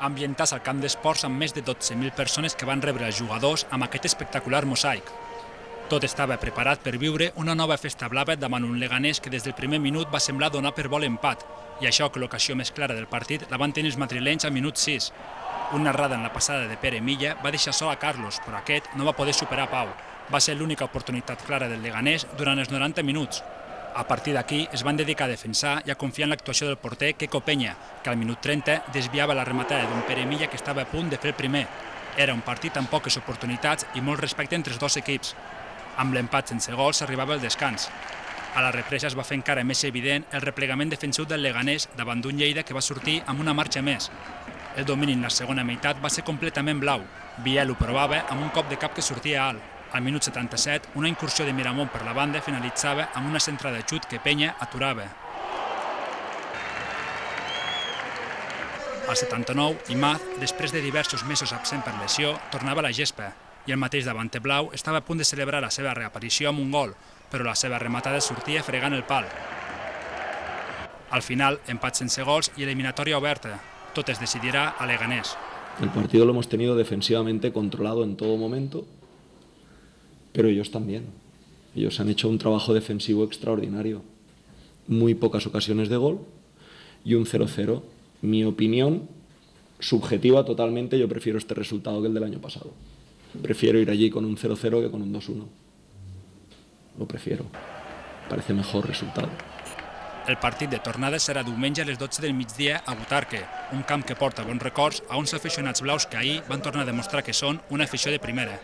ambientats al camp d'esports amb més de 12.000 persones que van rebre els jugadors amb aquest espectacular mosaic. Tot estava preparat per viure una nova festa blava davant un Leganés que des del primer minut va semblar donar per bo l'empat, i això que l'ocasió més clara del partit la van tenir els madrilenys al minut 6. Una errada en la passada de Pere Milla va deixar sol a Carlos, però aquest no va poder superar Pau. Va ser l'única oportunitat clara del Leganés durant els 90 minuts. A partir d'aquí es van dedicar a defensar i a confiar en l'actuació del porter Queco Peña, que al minut 30 desviava la rematada d'un Pere Milla que estava a punt de fer el primer. Era un partit amb poques oportunitats i molt respecte entre els dos equips. Amb l'empat sense gols s'arribava al descans. A la represa es va fer encara més evident el replegament defensiu del Leganés davant d'un Lleida que va sortir amb una marxa més. El domini en la segona meitat va ser completament blau. Biel ho provava amb un cop de cap que sortia alt. Al minut 77, una incursió de Miramón per la banda finalitzava amb una centrada de xut que Peña aturava. Al 79, Imaz, després de diversos mesos absent per lesió, tornava a la gespa i el mateix davanter blau estava a punt de celebrar la seva reaparició amb un gol, però la seva rematada sortia fregant el pal. Al final, empat sense gols i eliminatòria oberta. Tot es decidirà a Leganés. El partido lo hemos tenido defensivamente controlado en todo momento, pero ellos también. Ellos han hecho un trabajo defensivo extraordinario. Muy pocas ocasiones de gol y un 0-0. Mi opinión subjetiva totalmente, yo prefiero este resultado que el del año pasado. Prefiero ir allí con un 0-0 que con un 2-1. Lo prefiero. Parece mejor resultado. El partit de tornada serà diumenge a les 12 del migdia a Butarque, un camp que porta bons records a uns aficionats blaus que ahir van tornar a demostrar que són una afició de primera.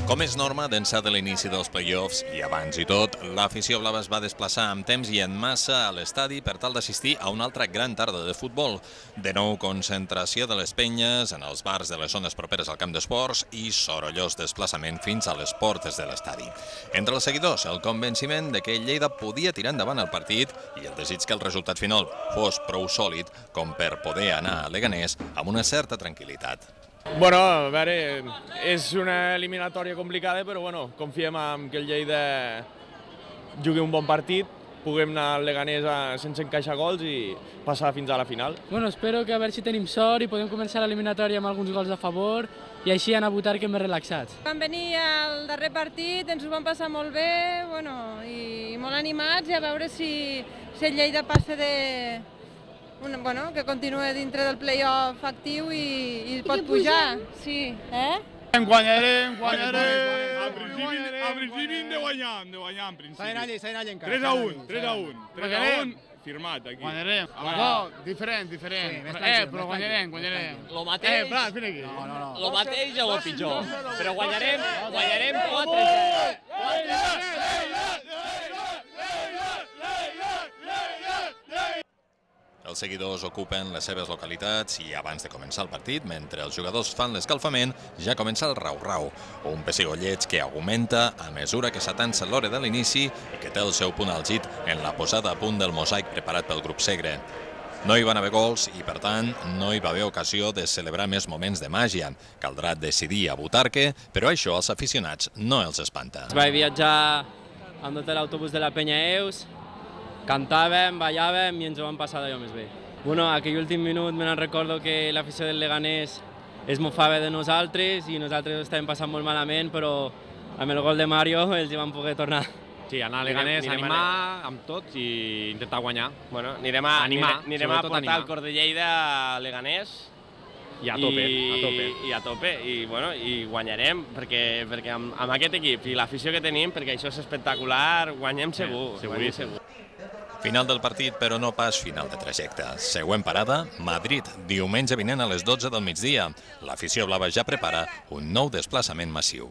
Com és norma, d'ençà de l'inici dels play-offs i abans i tot, l'afició blava es va desplaçar amb temps i en massa a l'estadi per tal d'assistir a una altra gran tarda de futbol. De nou, concentració de les penyes en els bars de les zones properes al camp d'esports i sorollós desplaçament fins a les portes de l'estadi. Entre els seguidors, el convenciment de que Lleida podia tirar endavant el partit i el desig que el resultat final fos prou sòlid com per poder anar a Leganés amb una certa tranquil·litat. Bueno, a veure, és una eliminatòria complicada, però bueno, confiem en que el Lleida jugui un bon partit, puguem anar al Leganés sense encaixar gols i passar fins a la final. Bueno, espero que a veure si tenim sort i podem començar l'eliminatòria amb alguns gols a favor i així anar a Butarque més relaxats. Vam venir al darrer partit, ens ho vam passar molt bé, bueno, i molt animats i a veure si el Lleida passa de... Bueno, que continua dintre del play-off actiu i pot pujar. Sí, Guanyarem. A principi hem de guanyar, en principi. S'ha d'anar encara. 3-1. 3-1, firmat aquí. Guanyarem. Diferent. Però guanyarem. Lo mateix, lo mateix o el pitjor. Però guanyarem 4-0. Els seguidors ocupen les seves localitats i abans de començar el partit, mentre els jugadors fan l'escalfament, ja comença el rau-rau, un pessigolleig que augmenta a mesura que s'atansa l'hora de l'inici i que té el seu punt àlgid en la posada a punt del mosaic preparat pel grup Segre. No hi van haver gols i, per tant, no hi va haver ocasió de celebrar més moments de màgia. Caldrà decidir a Butarque, però això als aficionats no els espanta. Vaig viatjar amb tot l'autobús de la Penya Eus, cantàvem, ballàvem i ens ho vam passar d'allò més bé. Bueno, aquell últim minut me'n recordo que l'afició del Leganés es mofava de nosaltres i nosaltres ho estàvem passant molt malament, però amb el gol de Mario els hi vam poder tornar. Sí, anar a Leganés, animar amb tots i intentar guanyar. Bueno, anirem a portar el cor de Lleida a Leganés. I a tope. I guanyarem, perquè amb aquest equip i l'afició que tenim, perquè això és espectacular, guanyem segur. Final del partit, però no pas final de trajecte. Següent parada, Madrid, diumenge vinent a les 12 del migdia. L'afició blava ja prepara un nou desplaçament massiu.